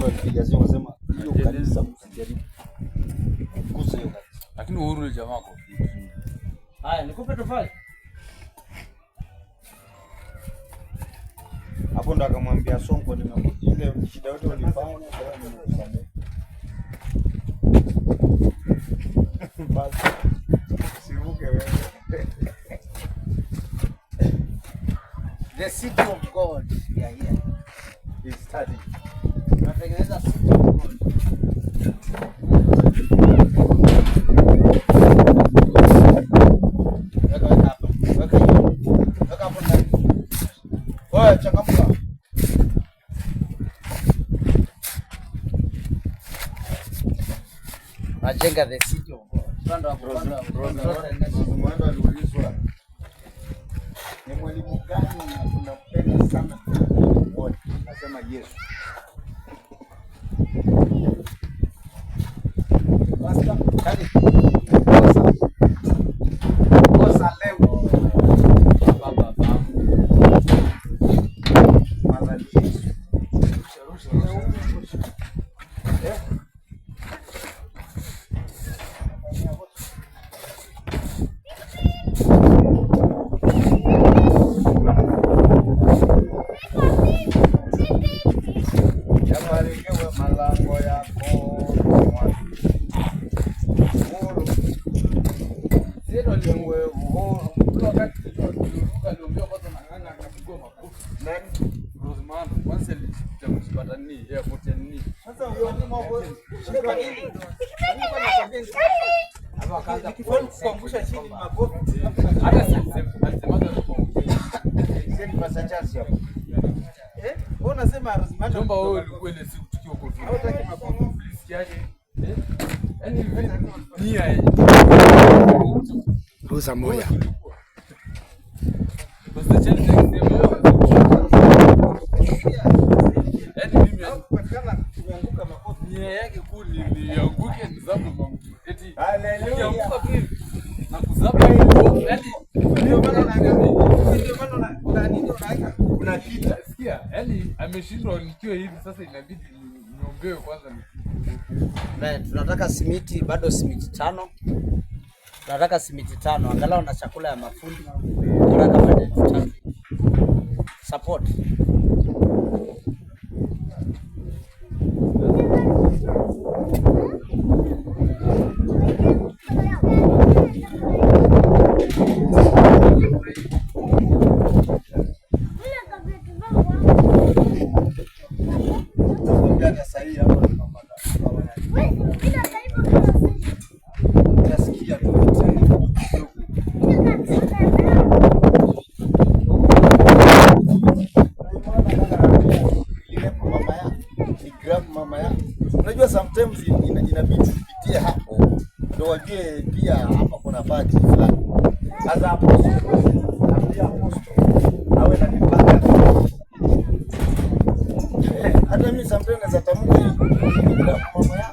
ndo alipiga simu akasema hiyo kanisa msijaribu. Kusa hiyo kanisa. Lakini Uhuru ni jamaa kwa. Haya, nikupe tofali. Hapo ndo akamwambia Sonko ile shida yote walifanya kwa nimekusamehe. Basi. Siruke wewe. The city of God. Yeah. Is study. Tunatengeneza city of God. Weka hapo ndani. Wewe changamka. Ajenga the city of God. Mwendo aliulizwa ni mwalimu gani unapenda sana wote? Nasema Yesu. Basta, kali. Kosa leo. Baba. Mama Yesu. Yamarikiwe malango yako. Zero liwe uhuru. Wakati tuliruka aliongea kwanza na nganga akapigwa makofi. Nani? Rosemary kwanza alitamshipata nini? Airport ya nini? Sasa uone mambo. Shika nini? Alikuwa anasabeni. Hapo akaanza kuangusha chini makofi. Hata alisemaga Sisi pasa chance hapo. Wewe unasema Rosemary. Jomba wewe ulikuwa ile siku tukiwa kwa vile. Hautaki makofi. Ulisikiaje? Yaani nia Ruza moya. Basta chance Tumeanguka makofi. nia yake kuu ni yanguke nizabu Mungu. Eti Haleluya. Na kuzabu yaani Ndio maana una nini unaweka? unakita. Sikia, yaani ameshindwa nikiwa hivi sasa inabidi niombewe kwanza. Tunataka simiti, bado simiti 5. Tunataka simiti 5 angalau na chakula ya mafundi. Tunataka bado 5. Support. Tunaongea sahihi hapo tunapata. Nasikia tu. Mama ya. Unajua sometimes inabidi tupitie hapo ndio wajue pia hapa kuna party fulani. Sasa hapo pia awe na mipaka. Hata mimi sometimes naweza tamka mama ya